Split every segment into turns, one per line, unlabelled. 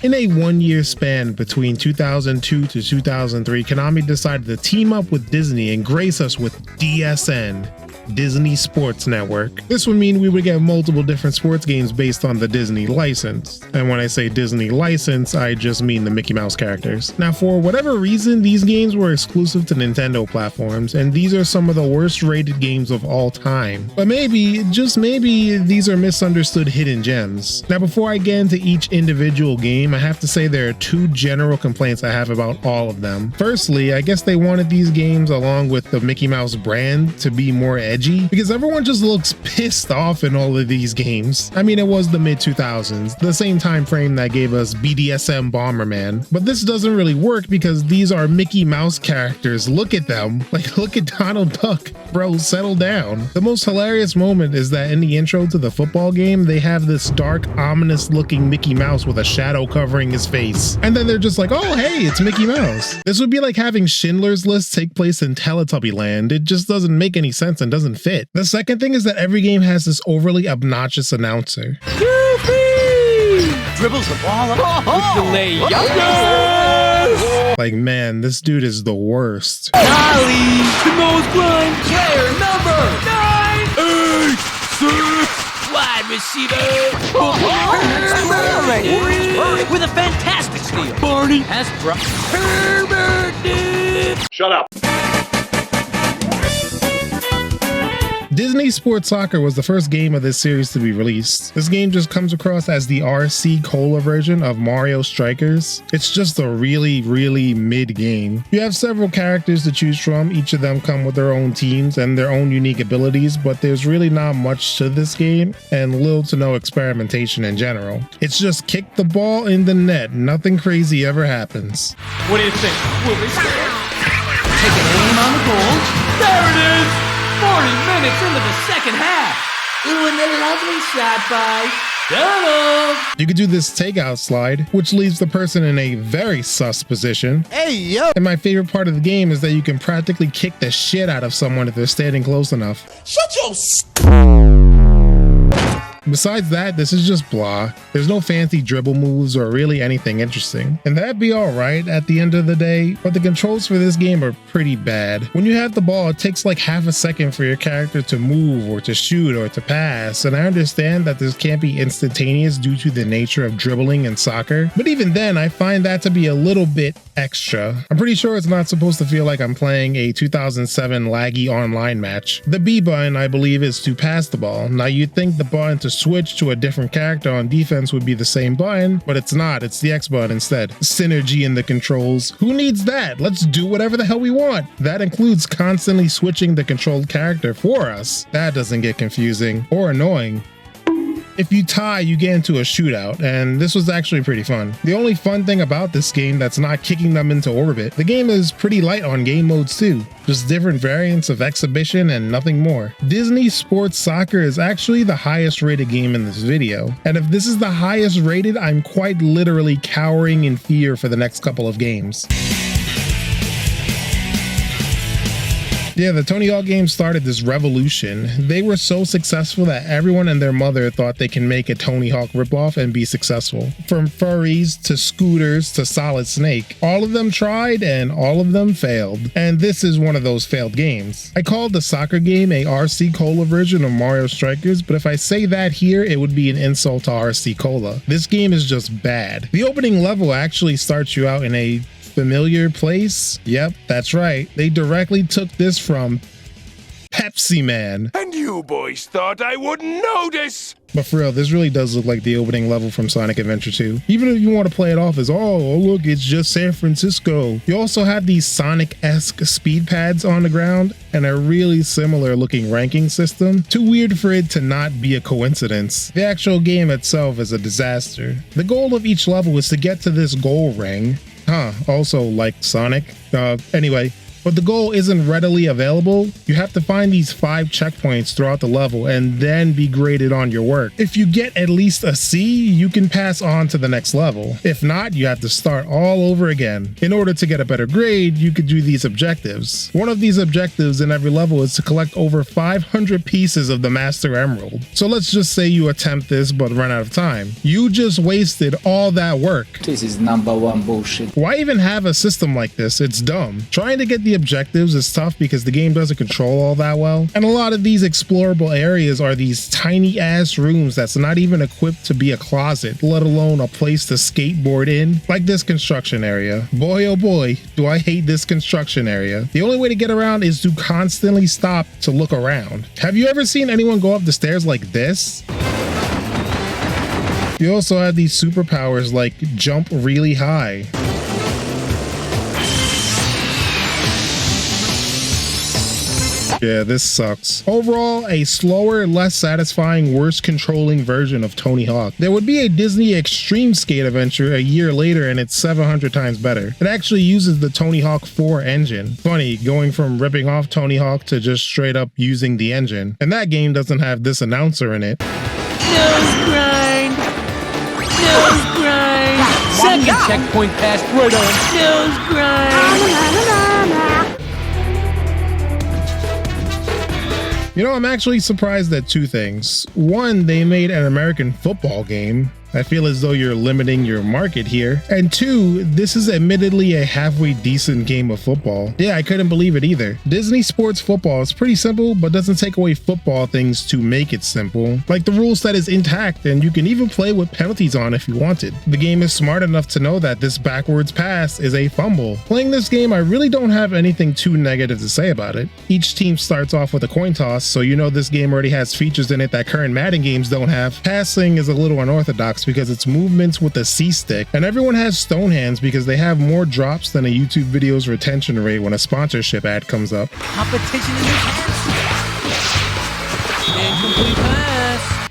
In a 1-year span between 2002 to 2003, Konami decided to team up with Disney and grace us with DSN, Disney Sports Network. This would mean we would get multiple different sports games based on the Disney license. And when I say Disney license, I just mean the Mickey Mouse characters. Now, for whatever reason, these games were exclusive to Nintendo platforms, and these are some of the worst rated games of all time. But maybe, just maybe, these are misunderstood hidden gems. Now, before I get into each individual game, I have to say there are two general complaints I have about all of them. Firstly, I guess they wanted these games, along with the Mickey Mouse brand, to be more edgy, because everyone just looks pissed off in all of these games. I mean, it was the mid-2000s, the same time frame that gave us BDSM Bomberman, but this doesn't really work because these are Mickey Mouse characters. Look at them. Like, look at Donald Duck. Bro, settle down. The most hilarious moment is that in the intro to the football game, they have this dark, ominous looking Mickey Mouse with a shadow covering his face. And then they're just like, oh, hey, it's Mickey Mouse. This would be like having Schindler's List take place in Teletubby Land. It just doesn't make any sense and doesn't fit. The second thing is that every game has this overly obnoxious announcer.
Dribbles the ball up with the layup.
Like, man, this dude is the worst.
Ollie, the most blind player number 9, 8, 6, wide receiver. With a fantastic steal. Barney has dropped.
Shut up.
Disney Sports Soccer was the first game of this series to be released. This game just comes across as the RC Cola version of Mario Strikers. It's just a really mid game. You have several characters to choose from. Each of them come with their own teams and their own unique abilities, but there's really not much to this game and little to no experimentation in general. It's just kick the ball in the net. Nothing crazy ever happens.
What do you think? Will they score? Take an aim on the goal. There it is! 40 minutes into the second half. Ooh, and a lovely shot by Donald.
You could do this takeout slide, which leaves the person in a very sus position.
Hey, yo!
And my favorite part of the game is that you can practically kick the shit out of someone if they're standing close enough.
Shut your
Besides that, this is just blah. There's no fancy dribble moves or really anything interesting. And that'd be alright at the end of the day, but the controls for this game are pretty bad. When you have the ball, it takes like half a second for your character to move or to shoot or to pass, and I understand that this can't be instantaneous due to the nature of dribbling in soccer, but even then, I find that to be a little bit extra. I'm pretty sure it's not supposed to feel like I'm playing a 2007 laggy online match. The B button, I believe, is to pass the ball. Now you'd think the button to switch to a different character on defense would be the same button, but it's not. It's the X button instead. Synergy in the controls. Who needs that? Let's do whatever the hell we want. That includes constantly switching the controlled character for us. That doesn't get confusing or annoying. If you tie, you get into a shootout, and this was actually pretty fun. The only fun thing about this game that's not kicking them into orbit, the game is pretty light on game modes too. Just different variants of exhibition and nothing more. Disney Sports Soccer is actually the highest rated game in this video, and if this is the highest rated, I'm quite literally cowering in fear for the next couple of games. Yeah, the Tony Hawk games started this revolution. They were so successful that everyone and their mother thought they can make a Tony Hawk ripoff and be successful. From furries to scooters to Solid Snake. All of them tried and all of them failed. And this is one of those failed games. I called the soccer game a RC Cola version of Mario Strikers, but if I say that here, it would be an insult to RC Cola. This game is just bad. The opening level actually starts you out in a familiar place. Yep, that's right. They directly took this from Pepsi Man.
And you boys thought I wouldn't notice.
But for real, this really does look like the opening level from Sonic Adventure 2. Even if you want to play it off as, oh look, it's just San Francisco. You also have these Sonic-esque speed pads on the ground and a really similar looking ranking system. Too weird for it to not be a coincidence. The actual game itself is a disaster. The goal of each level is to get to this goal ring. Also like Sonic. Anyway, But the goal isn't readily available. You have to find these 5 checkpoints throughout the level and then be graded on your work. If you get at least a C, you can pass on to the next level. If not, you have to start all over again. In order to get a better grade, you could do these objectives. One of these objectives in every level is to collect over 500 pieces of the Master Emerald. So let's just say you attempt this but run out of time. You just wasted all that work.
This is #1 bullshit.
Why even have a system like this? It's dumb. Trying to get the objectives is tough because the game doesn't control all that well. And a lot of these explorable areas are these tiny ass rooms that's not even equipped to be a closet, let alone a place to skateboard in. Like this construction area. Boy oh boy, do I hate this construction area. The only way to get around is to constantly stop to look around. Have you ever seen anyone go up the stairs like this? You also have these superpowers like jump really high. Yeah, this sucks. Overall, a slower, less satisfying, worse controlling version of Tony Hawk. There would be a Disney Extreme Skate adventure a year later and it's 700 times better. It actually uses the Tony Hawk 4 engine. Funny, going from ripping off Tony Hawk to just straight up using the engine. And that game doesn't have this announcer in it.
Nose grind. Nose grind. Second checkpoint passed right on. Nose grind.
You know, I'm actually surprised at 2 things. One, they made an American football game. I feel as though you're limiting your market here. And 2, this is admittedly a halfway decent game of football. Yeah, I couldn't believe it either. Disney Sports Football is pretty simple, but doesn't take away football things to make it simple. Like the rule set is intact and you can even play with penalties on if you wanted. The game is smart enough to know that this backwards pass is a fumble. Playing this game, I really don't have anything too negative to say about it. Each team starts off with a coin toss, so you know this game already has features in it that current Madden games don't have. Passing is a little unorthodox because it's movements with a C-stick, and everyone has stone hands because they have more drops than a YouTube video's retention rate when a sponsorship ad comes up.
Competition in the incomplete pass.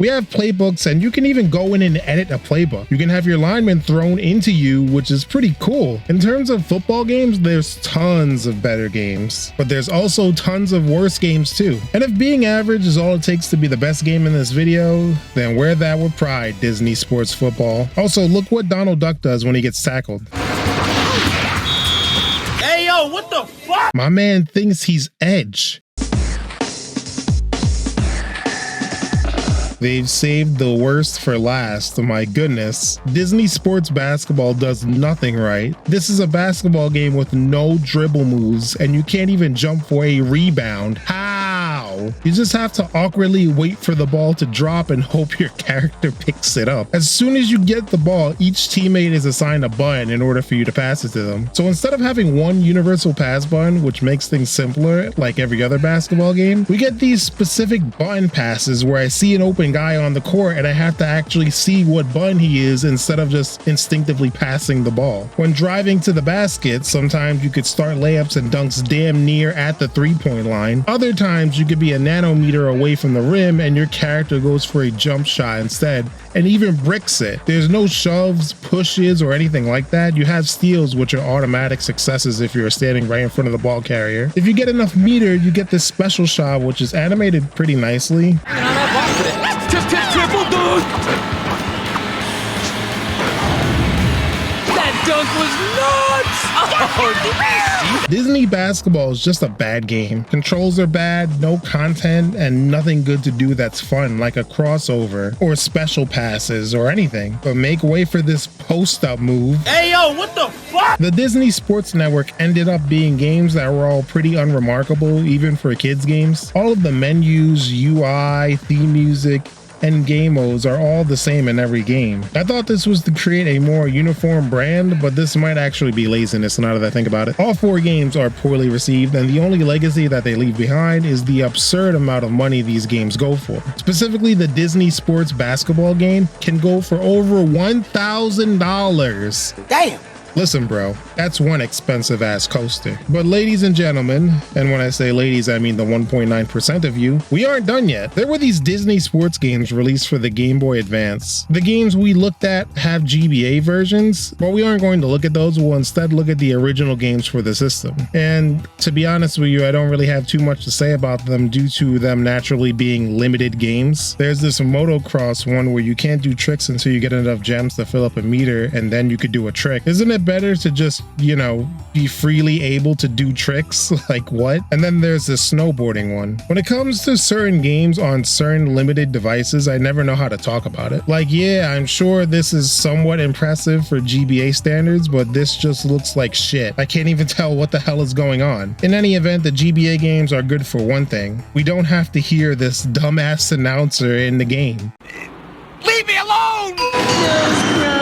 We have playbooks and you can even go in and edit a playbook. You can have your linemen thrown into you, which is pretty cool. In terms of football games, there's tons of better games, but there's also tons of worse games too. And if being average is all it takes to be the best game in this video, then wear that with pride, Disney Sports Football. Also, look what Donald Duck does when he gets tackled.
Hey yo, what the fuck?
My man thinks he's Edge. They've saved the worst for last. My goodness. Disney Sports Basketball does nothing right. This is a basketball game with no dribble moves, and you can't even jump for a rebound. How? You just have to awkwardly wait for the ball to drop and hope your character picks it up. As soon as you get the ball, each teammate is assigned a button in order for you to pass it to them. So instead of having one universal pass button, which makes things simpler like every other basketball game, we get these specific button passes where I see an open guy on the court and I have to actually see what button he is instead of just instinctively passing the ball. When driving to the basket, sometimes you could start layups and dunks damn near at the 3-point line. Other times you could be a nanometer away from the rim and your character goes for a jump shot instead and even bricks it. There's no shoves, pushes, or anything like that. You have steals, which are automatic successes if you're standing right in front of the ball carrier. If you get enough meter, you get this special shot, which is animated pretty nicely.
Triple dunk! That dunk was nuts! Oh,
Disney Basketball is just a bad game. Controls are bad, no content, and nothing good to do that's fun, like a crossover, or special passes, or anything. But make way for this post-up move.
Hey yo, what the fuck?
The Disney Sports Network ended up being games that were all pretty unremarkable, even for kids' games. All of the menus, UI, theme music, and game modes are all the same in every game. I thought this was to create a more uniform brand, but this might actually be laziness now that I think about it. All 4 games are poorly received, and the only legacy that they leave behind is the absurd amount of money these games go for. Specifically, the Disney Sports Basketball game can go for over $1,000.
Damn,
Listen, bro, that's one expensive ass coaster. But ladies and gentlemen, and when I say ladies, I mean the 1.9% of you, we aren't done yet. There were these Disney sports games released for the Game Boy Advance. The games we looked at have GBA versions, but we aren't going to look at those. We'll instead look at the original games for the system. And to be honest with you, I don't really have too much to say about them due to them naturally being limited games. There's this motocross one where you can't do tricks until you get enough gems to fill up a meter, and then you could do a trick. Isn't it better to just, you know, be freely able to do tricks? Like what? And then there's the snowboarding one. When it comes to certain games on certain limited devices, I never know how to talk about it. Like, yeah, I'm sure this is somewhat impressive for GBA standards, but this just looks like shit. I can't even tell what the hell is going on. In any event, the GBA games are good for one thing. We don't have to hear this dumbass announcer in the game.
Leave me alone!
Just